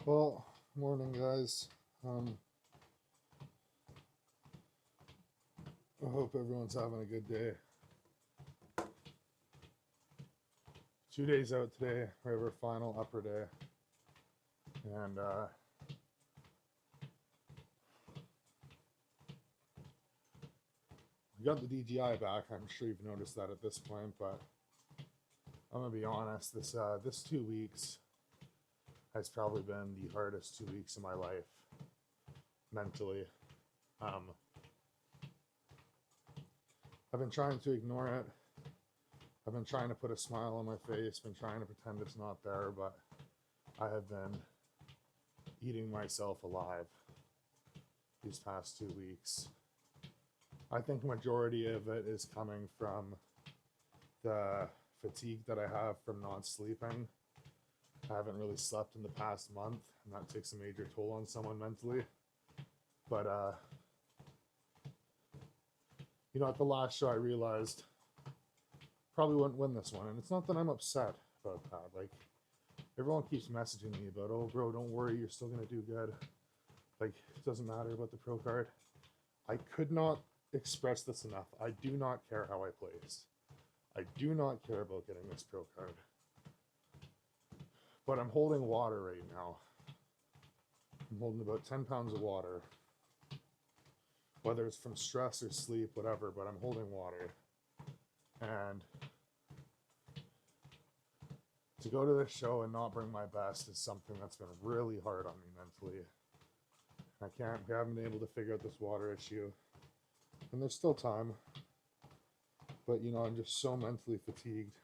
Well, morning, guys. I hope everyone's having a good day. 2 days out today. We have our final upper day, and we got the DGI back. I'm sure you've noticed that at this point, but I'm gonna be honest. This 2 weeks has probably been the hardest 2 weeks of my life mentally. Um, I've been trying to ignore it. I've been trying to put a smile on my face, been trying to pretend it's not there, but I have been eating myself alive these past 2 weeks. I think majority of it is coming from the fatigue that I have from not sleeping. I haven't really slept in the past month, and that takes a major toll on someone mentally. But at the last show I realized probably wouldn't win this one, and it's not that I'm upset about that. Like, everyone keeps messaging me about, oh bro, don't worry, you're still gonna do good. Like, it doesn't matter about the pro card. I could not express this enough. I do not care how I place. I do not care about getting this pro card. But I'm holding water right now. I'm holding about 10 pounds of water. Whether it's from stress or sleep, whatever, but I'm holding water. And to go to this show and not bring my best is something that's been really hard on me mentally. We haven't been able to figure out this water issue. And there's still time. But, I'm just so mentally fatigued.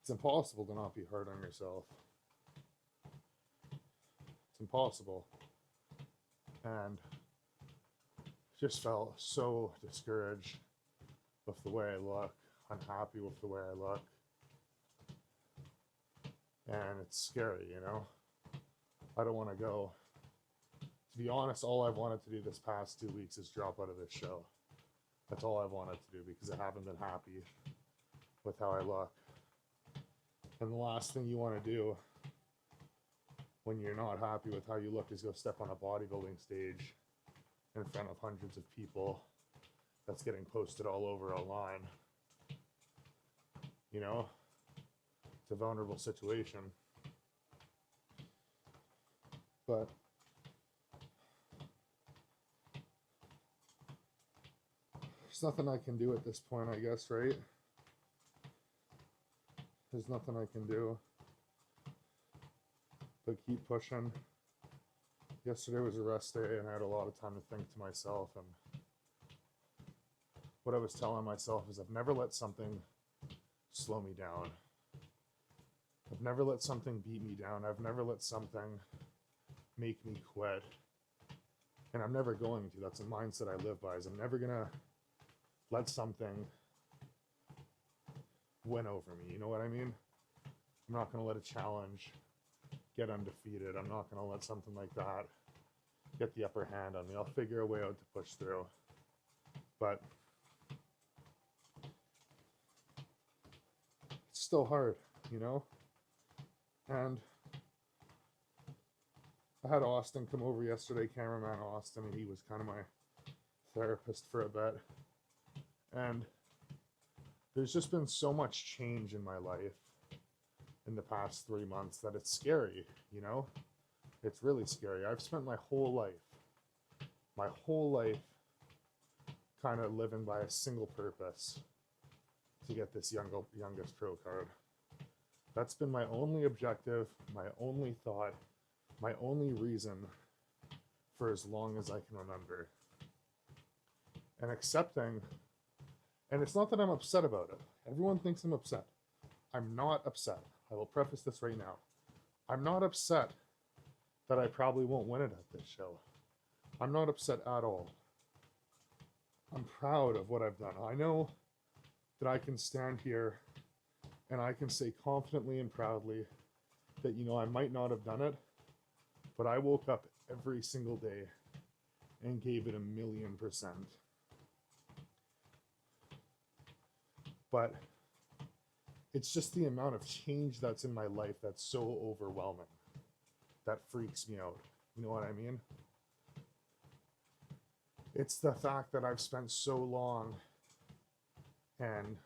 It's impossible to not be hard on yourself. It's impossible. And just felt so discouraged with the way I look, unhappy with the way I look. And it's scary, I don't want to go. To be honest, all I've wanted to do this past 2 weeks is drop out of this show. That's all I've wanted to do because I haven't been happy with how I look. And the last thing you want to do when you're not happy with how you look is go step on a bodybuilding stage in front of hundreds of people that's getting posted all over online. It's a vulnerable situation. But there's nothing I can do at this point, I guess, right? There's nothing I can do but keep pushing. Yesterday was a rest day, and I had a lot of time to think to myself, and what I was telling myself is I've never let something slow me down. I've never let something beat me down. I've never let something make me quit. And I'm never going to. That's a mindset I live by, is I'm never going to let something win over me. You know what I mean? I'm not going to let a challenge get undefeated. I'm not going to let something like that get the upper hand on me. I'll figure a way out to push through. But it's still hard, And I had Austin come over yesterday, cameraman Austin, and he was kind of my therapist for a bit. And there's just been so much change in my life in the past 3 months that it's scary, It's really scary. I've spent my whole life kind of living by a single purpose: to get this youngest pro card. That's been my only objective, my only thought, my only reason for as long as I can remember. And accepting, and it's not that I'm upset about it. Everyone thinks I'm upset. I'm not upset. I will preface this right now. I'm not upset that I probably won't win it at this show. I'm not upset at all. I'm proud of what I've done. I know that I can stand here and I can say confidently and proudly that, I might not have done it, but I woke up every single day and gave it 1,000,000%. But it's just the amount of change that's in my life that's so overwhelming. that freaks me out. You know what I mean? It's the fact that I've spent so long, and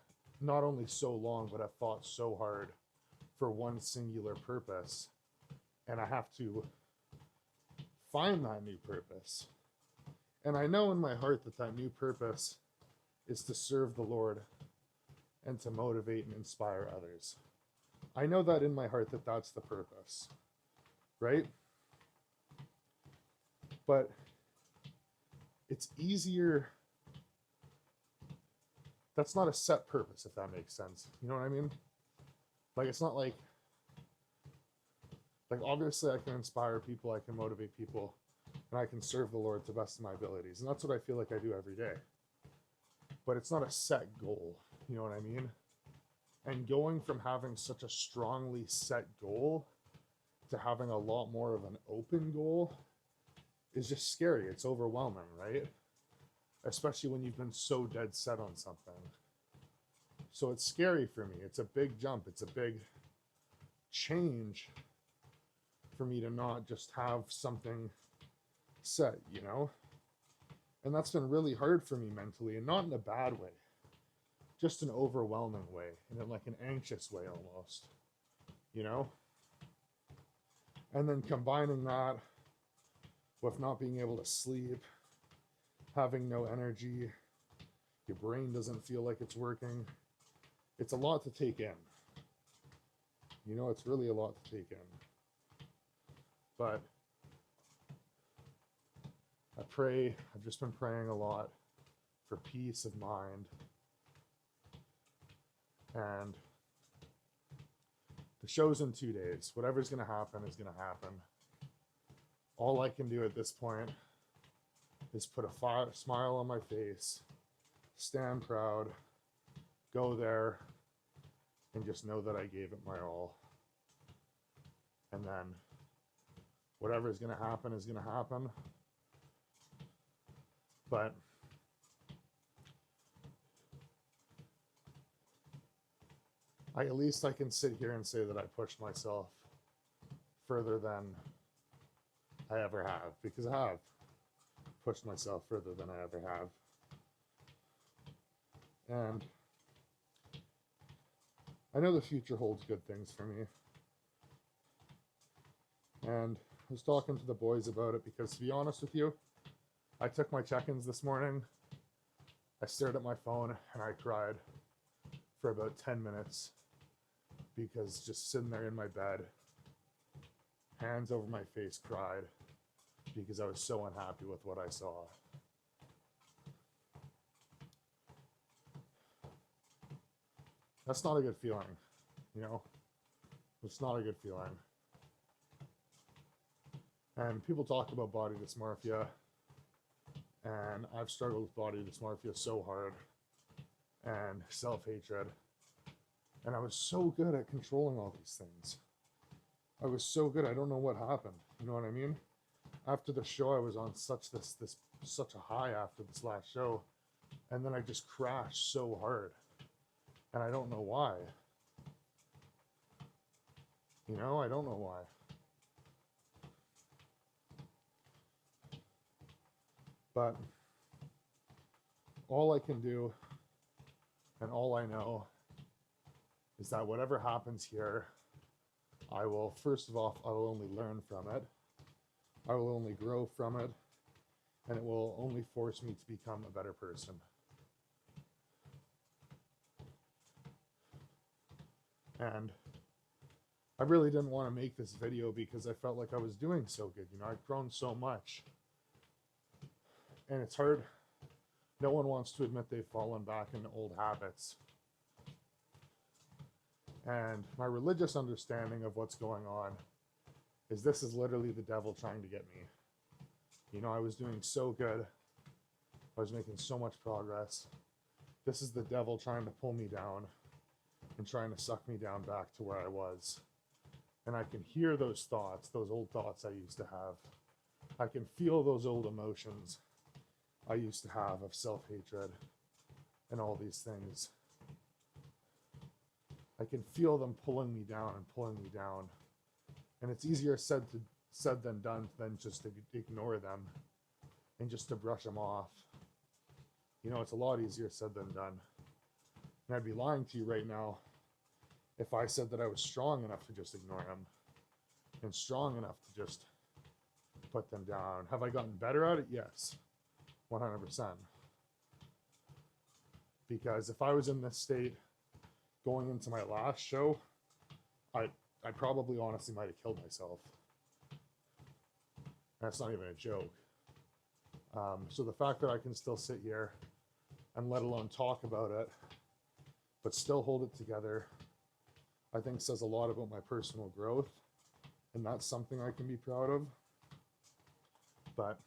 not only so long, but I've fought so hard for one singular purpose, and I have to find that new purpose. And I know in my heart that that new purpose is to serve the Lord and to motivate and inspire others. I know that in my heart that that's the purpose, right? But it's easier. That's not a set purpose, if that makes sense. You know what I mean? Like, it's not like obviously I can inspire people, I can motivate people, and I can serve the Lord to the best of my abilities. And that's what I feel like I do every day. But it's not a set goal. You know what I mean? And going from having such a strongly set goal to having a lot more of an open goal is just scary. It's overwhelming, right? Especially when you've been so dead set on something. So it's scary for me. It's a big jump. It's a big change for me to not just have something set, you know? And that's been really hard for me mentally, and not in a bad way, just an overwhelming way, and in like an anxious way almost, you know? And then combining that with not being able to sleep, having no energy, your brain doesn't feel like it's working. It's a lot to take in. You know, it's really a lot to take in. But I pray, I've just been praying a lot for peace of mind. And the show's in 2 days. Whatever's going to happen is going to happen. All I can do at this point is put a smile on my face, stand proud, go there, and just know that I gave it my all. And then whatever is going to happen is going to happen. But at least I can sit here and say that I pushed myself further than I ever have, because I have pushed myself further than I ever have. And I know the future holds good things for me. And I was talking to the boys about it because, to be honest with you, I took my check-ins this morning. I stared at my phone and I cried for about 10 minutes because just sitting there in my bed, hands over my face, cried because I was so unhappy with what I saw. That's not a good feeling, you know? It's not a good feeling. And people talk about body dysmorphia, and I've struggled with body dysmorphia so hard, and self-hatred. And I was so good at controlling all these things. I was so good. I don't know what happened. You know what I mean? After the show, I was on such a high after this last show, and then I just crashed so hard, and I don't know why. You know, I don't know why. But all I can do and all I know is that whatever happens here, I will, first of all, I will only learn from it. I will only grow from it. And it will only force me to become a better person. And I really didn't want to make this video because I felt like I was doing so good. You know, I've grown so much. And it's hard. No one wants to admit they've fallen back into old habits. And my religious understanding of what's going on is this is literally the devil trying to get me. You know, I was doing so good. I was making so much progress. This is the devil trying to pull me down and trying to suck me down back to where I was. And I can hear those thoughts, those old thoughts I used to have. I can feel those old emotions I used to have of self-hatred and all these things. I can feel them pulling me down and pulling me down. And it's easier said said than done than just to ignore them and just to brush them off. You know, it's a lot easier said than done. And I'd be lying to you right now if I said that I was strong enough to just ignore them and strong enough to just put them down. Have I gotten better at it? Yes, 100%. Because if I was in this state going into my last show, I probably honestly might have killed myself. That's not even a joke. So the fact that I can still sit here and let alone talk about it, but still hold it together, I think says a lot about my personal growth. And that's something I can be proud of. But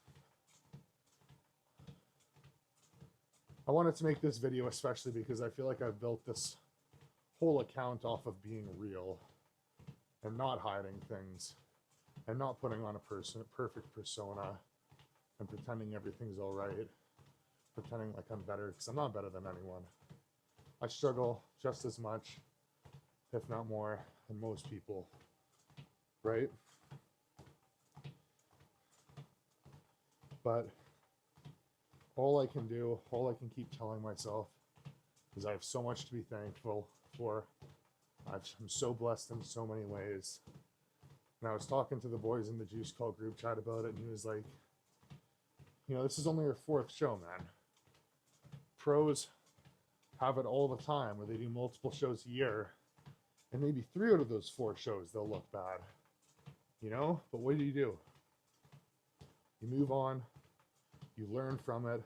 I wanted to make this video especially because I feel like I've built this whole account off of being real and not hiding things and not putting on a perfect persona and pretending everything's all right, pretending like I'm better, because I'm not better than anyone. I struggle just as much, if not more, than most people, right? But all I can do, all I can keep telling myself is I have so much to be thankful for. I'm so blessed in so many ways. And I was talking to the boys in the Juice Call group chat about it, and he was like, you know, this is only your 4th show, man. Pros have it all the time where they do multiple shows a year, and maybe 3 out of those 4 shows they'll look bad, you know? But what do? You move on, you learn from it,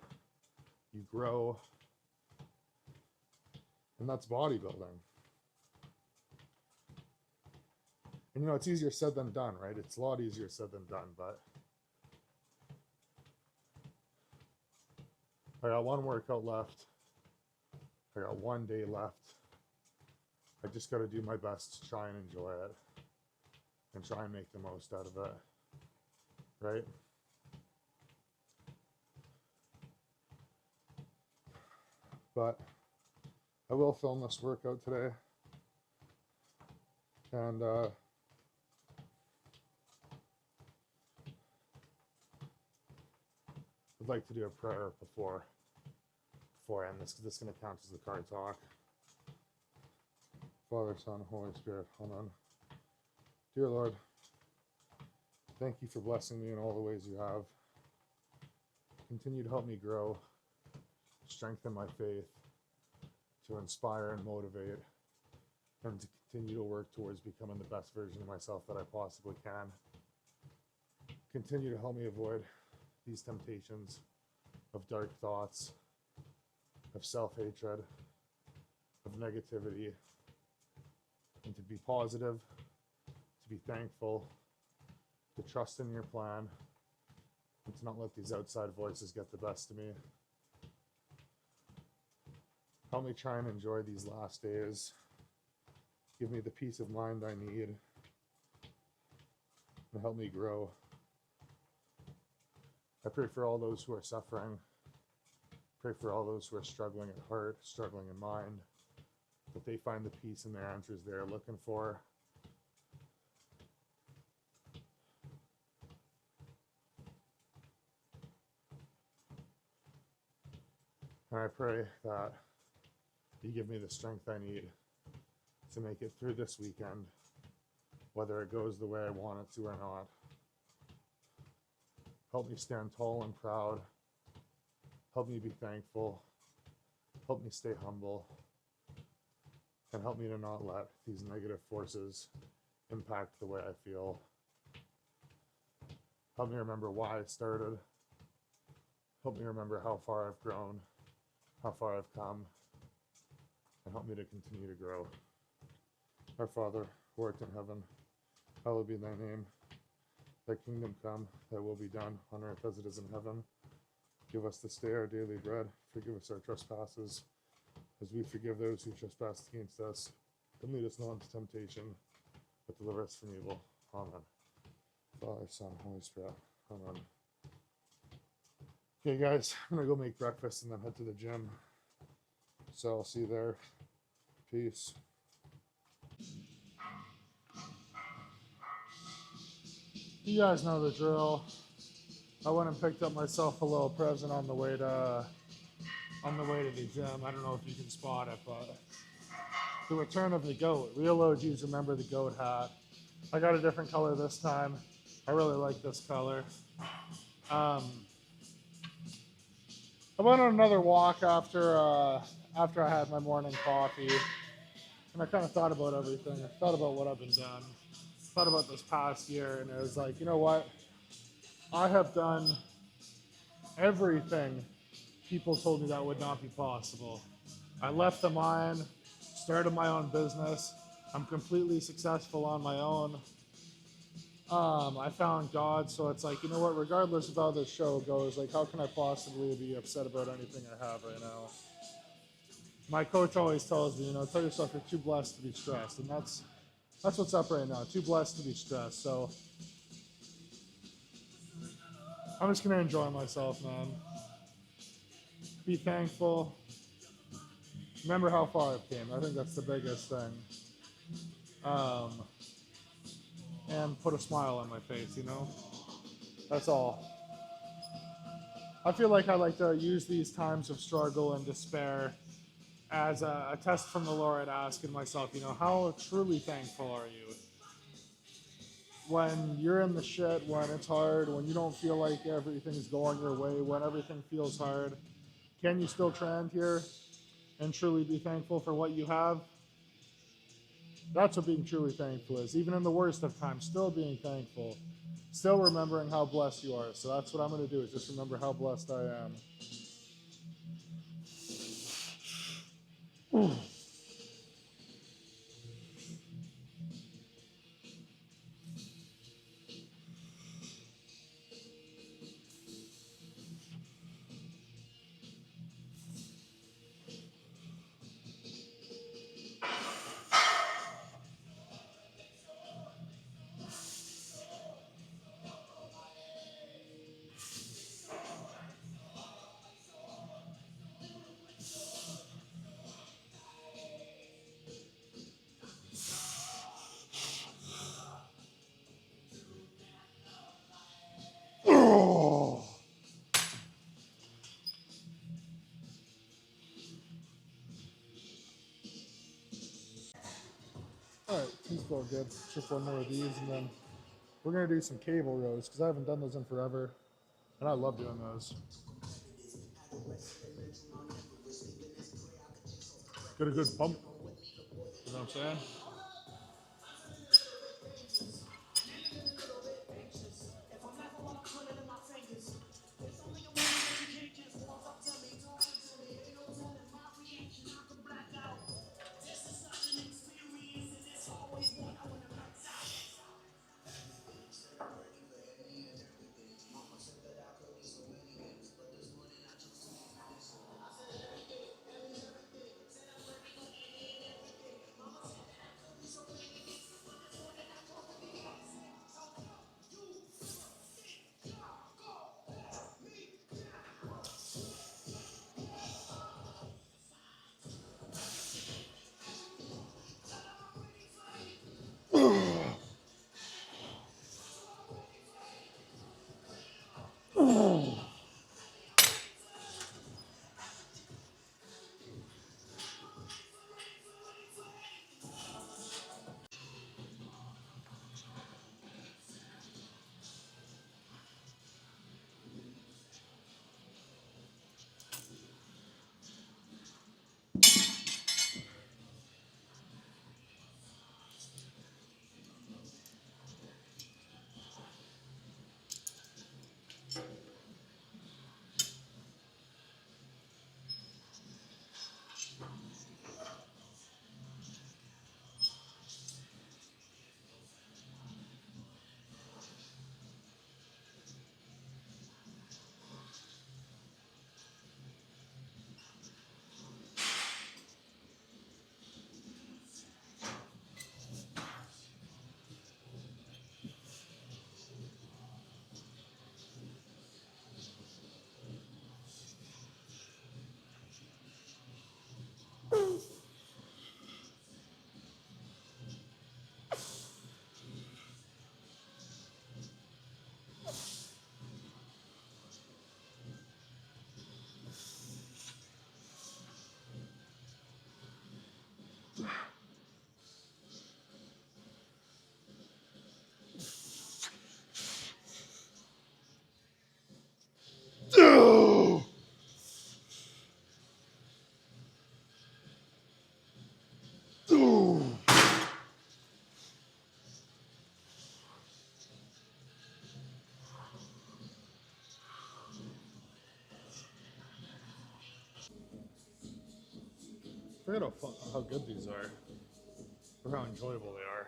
you grow, and that's bodybuilding. And you know, it's easier said than done, right? It's a lot easier said than done, but I got 1 workout left. I got 1 day left. I just got to do my best to try and enjoy it and try and make the most out of it, right? But I will film this workout today, and I'd like to do a prayer before I end this, because this is going to count as the card talk. Father, Son, Holy Spirit, amen. Dear Lord, thank you for blessing me in all the ways you have. Continue to help me grow, strengthen my faith, to inspire and motivate, and to continue to work towards becoming the best version of myself that I possibly can. Continue to help me avoid these temptations of dark thoughts, of self-hatred, of negativity, and to be positive, to be thankful, to trust in your plan, and to not let these outside voices get the best of me. Help me try and enjoy these last days. Give me the peace of mind I need, and help me grow. I pray for all those who are suffering. Pray for all those who are struggling at heart, struggling in mind, that they find the peace and the answers they're looking for. And I pray that you give me the strength I need to make it through this weekend, whether it goes the way I want it to or not. Help me stand tall and proud. Help me be thankful. Help me stay humble. And help me to not let these negative forces impact the way I feel. Help me remember why I started. Help me remember how far I've grown, how far I've come, and help me to continue to grow. Our Father, who art in heaven, hallowed be thy name. Thy kingdom come, thy will be done, on earth as it is in heaven. Give us this day our daily bread. Forgive us our trespasses, as we forgive those who trespass against us. And lead us not into temptation, but deliver us from evil. Amen. Father, Son, Holy Spirit. Amen. Okay, guys, I'm going to go make breakfast and then head to the gym. So I'll see you there. Peace. You guys know the drill. I went and picked up myself a little present on the way to the gym. I don't know if you can spot it, but the return of the goat. Real OGs remember the goat hat. I got a different color this time. I really like this color. I went on another walk after I had my morning coffee, and I kind of thought about everything. I thought about what I've been done. Thought about this past year, and it was like, you know what? I have done everything people told me that would not be possible. I left the mine, started my own business. I'm completely successful on my own. I found God, so it's like, you know what, regardless of how this show goes, like, how can I possibly be upset about anything I have right now? My coach always tells me, you know, tell yourself you're too blessed to be stressed, and that's what's up right now. Too blessed to be stressed. So I'm just gonna enjoy myself, man. Be thankful. Remember how far I've came. I think that's the biggest thing. Um, and put a smile on my face, you know? That's all. I feel like I like to use these times of struggle and despair as a test from the Lord, asking myself, you know, how truly thankful are you? When you're in the shit, when it's hard, when you don't feel like everything's going your way, when everything feels hard, can you still stand here and truly be thankful for what you have? That's what being truly thankful is. Even in the worst of times, still being thankful, still remembering how blessed you are. So that's what I'm going to do, is just remember how blessed I am. Oh. All right, these feel good. Just one more of these, and then we're gonna do some cable rows because I haven't done those in forever, and I love doing those. Get a good pump. You know what I'm saying? forget how good these are, or how enjoyable they are.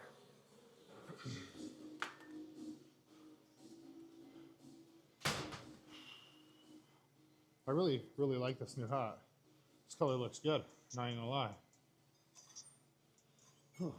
I really, really like this new hat. This color looks good, not even gonna lie. Whew.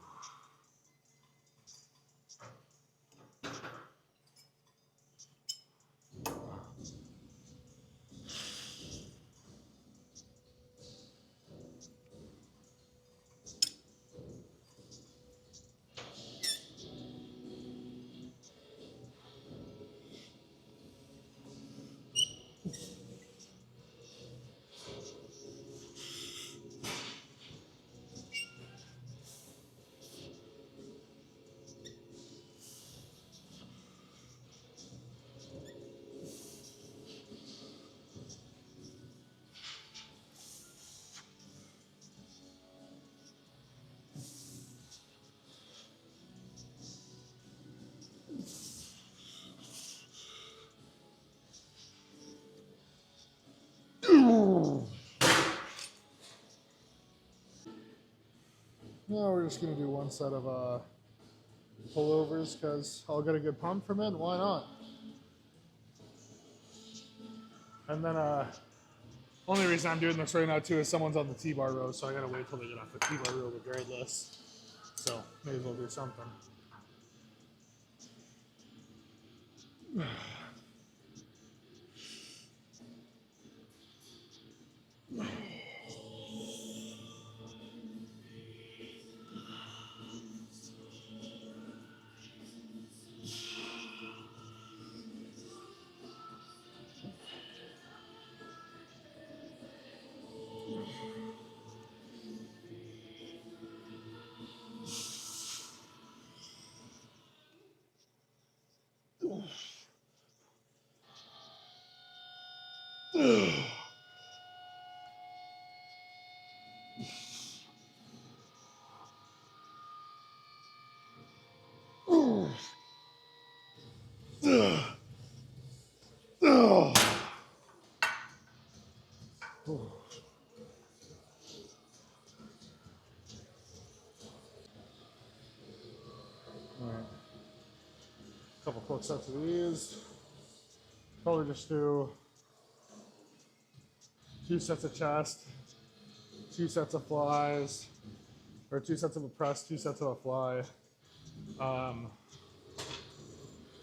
Now we're just gonna do one set of pullovers because I'll get a good pump from it. Why not? And then only reason I'm doing this right now too is someone's on the T-bar row, so I gotta wait till they get off the T-bar row regardless. So may as well do something. Alright. Couple quick sets of these. Probably just do 2 sets of chest, 2 sets of flies, or 2 sets of a press, 2 sets of a fly,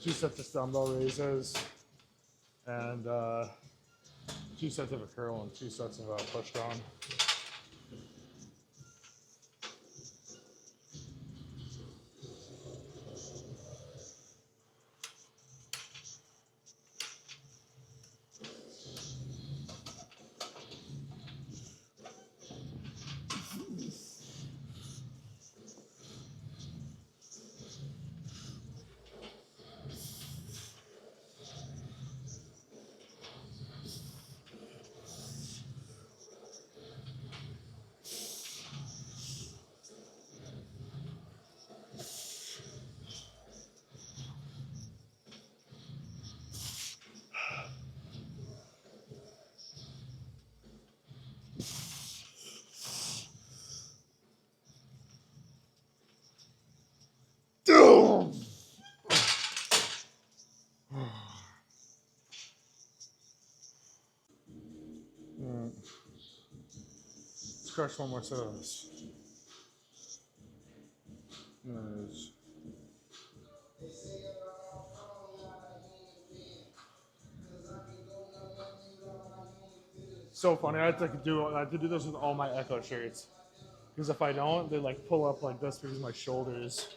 2 sets of dumbbell raises, and 2 sets of a curl and 2 sets of a push down. Let's crush one more set of this. Nice. So funny. I have to do this with all my Echo shirts because if I don't, they like pull up like this because of my shoulders.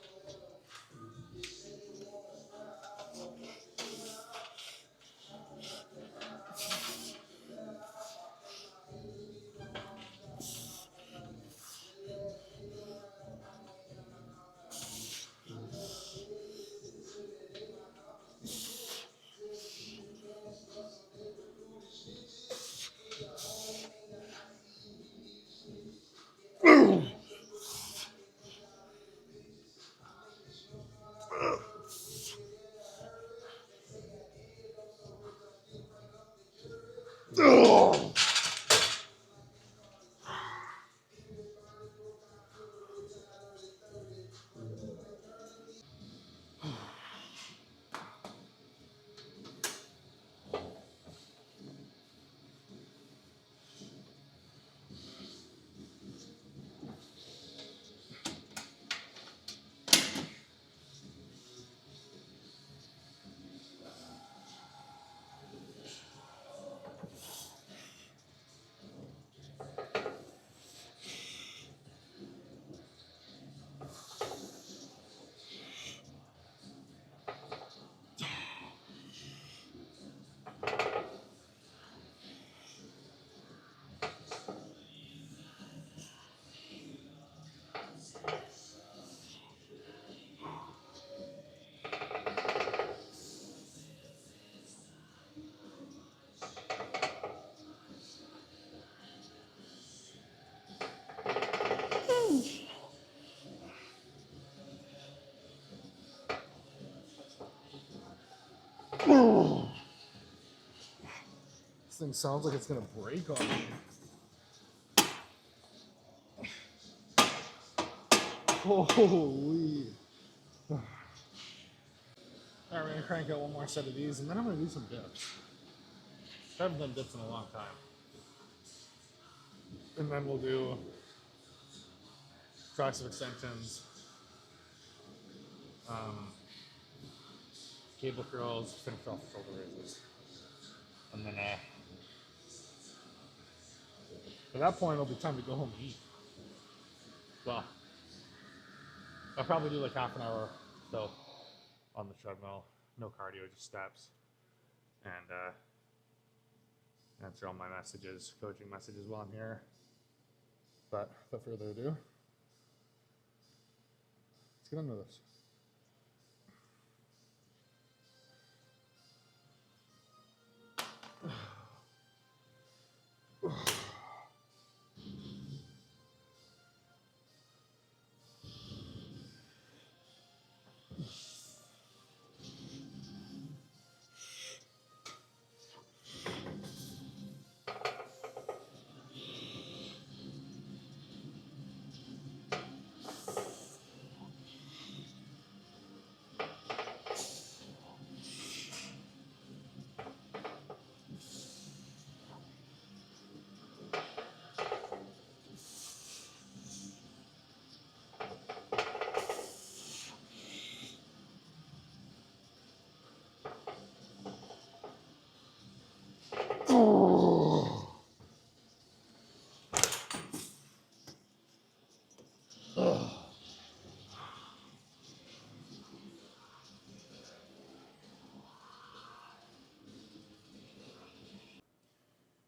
This thing sounds like it's gonna break on me. Holy. Alright, we're gonna crank out one more set of these and then I'm gonna do some dips. I haven't done dips in a long time. And then we'll do tricep extensions, cable curls, finish off the shoulder raises. And then at that point it'll be time to go home and eat. Well, I'll probably do like half an hour so on the treadmill. No cardio, just steps. And answer all my messages, coaching messages while I'm here. But without further ado, let's get into this.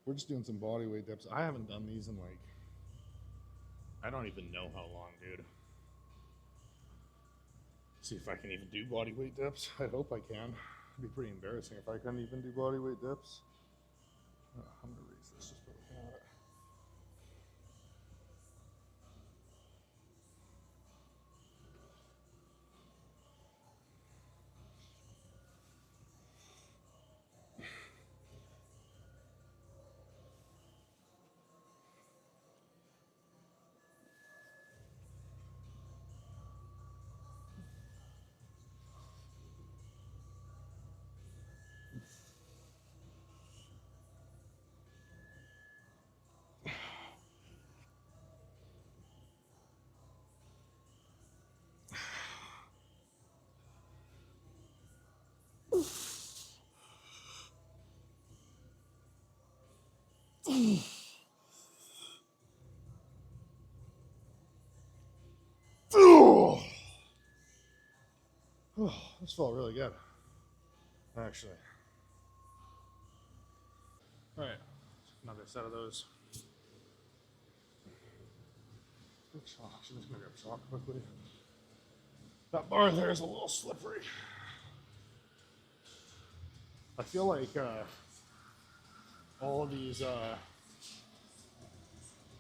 We're just doing some body weight dips. I haven't done these in like, I don't even know how long, dude. See if I can even do body weight dips. I hope I can. It'd be pretty embarrassing if I couldn't even do body weight dips. I'm gonna raise this just by looking at it. Oh, this felt really good, actually. All right, another set of those. Actually, I'm just gonna grab chalk quickly. That bar there is a little slippery. I feel like all of these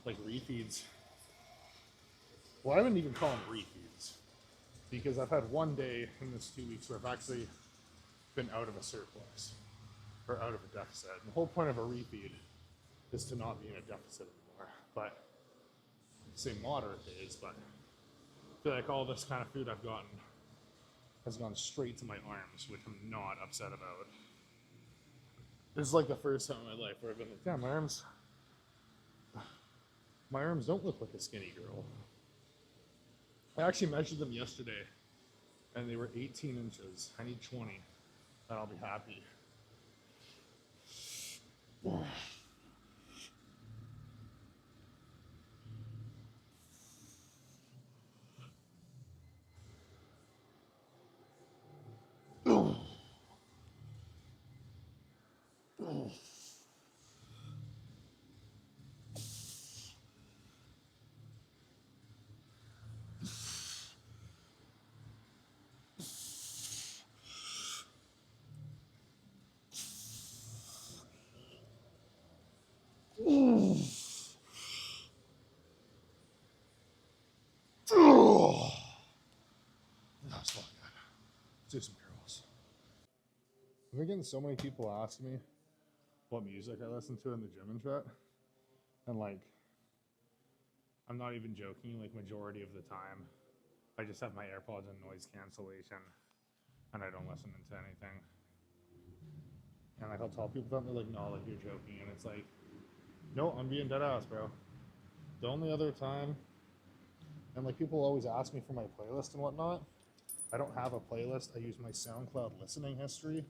like refeeds. Well, I wouldn't even call them refeeds because I've had one day in this 2 weeks where I've actually been out of a surplus or out of a deficit. And the whole point of a refeed is to not be in a deficit anymore. But say moderate days, but I feel like all this kind of food I've gotten has gone straight to my arms, which I'm not upset about. This is like the first time in my life where I've been like, damn, my arms don't look like a skinny girl. I actually measured them yesterday, and they were 18 inches. I need 20, and I'll be happy. That's not good. Let's do some curls. I've been getting so many people ask me what music I listen to in the gym and shit. And like, I'm not even joking, like majority of the time, I just have my AirPods on noise cancellation and I don't listen to anything. And like I'll tell people that and they're like, no, like you're joking. And it's like, no, I'm being dead ass, bro. The only other time, and like people always ask me for my playlist and whatnot. I don't have a playlist. I use my SoundCloud listening history.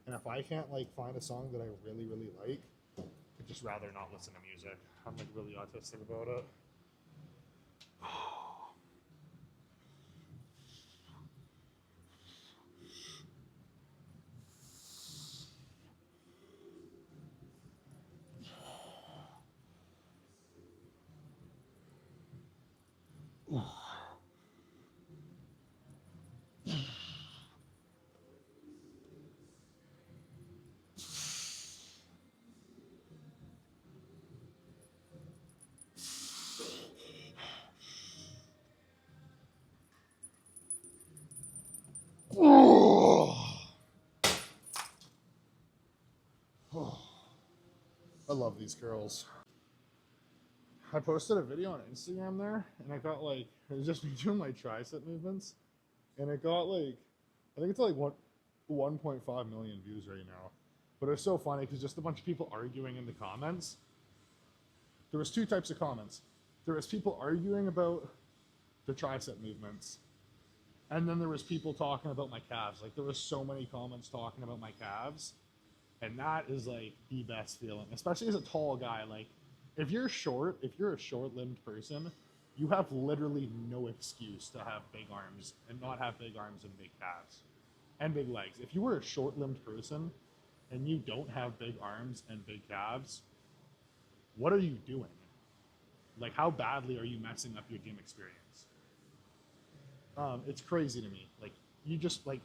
And if I can't like find a song that I really, really like, I'd just rather not listen to music. I'm like really autistic about it. I love these girls. I posted a video on Instagram there, and I got like, it was just me doing my tricep movements, and it got like, I think it's like 1.5 million views right now. But it was so funny because just a bunch of people arguing in the comments. There was two types of comments. There was people arguing about the tricep movements, and then there was people talking about my calves. Like there was so many comments talking about my calves, and that is like the best feeling, especially as a tall guy. Like if you're short, if you're a short-limbed person, you have literally no excuse to have big arms and not have big arms and big calves and big legs. If you were a short-limbed person and you don't have big arms and big calves, what are you doing? Like how badly are you messing up your gym experience? It's crazy to me. Like you just like,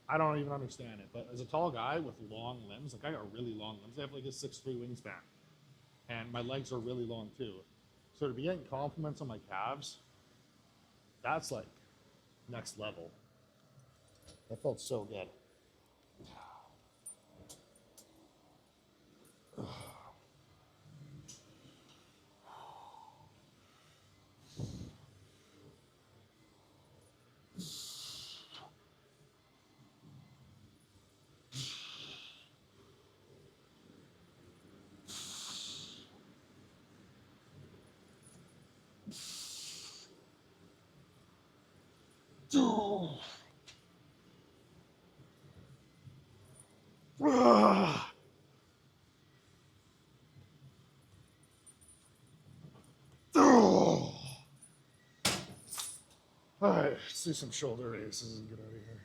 I don't even understand it. But as a tall guy with long limbs, like I got really long limbs. I have like a 6'3" wingspan, and my legs are really long too. So to be getting compliments on my calves, that's like next level. That felt so good. All right, let's do some shoulder raises and get out of here.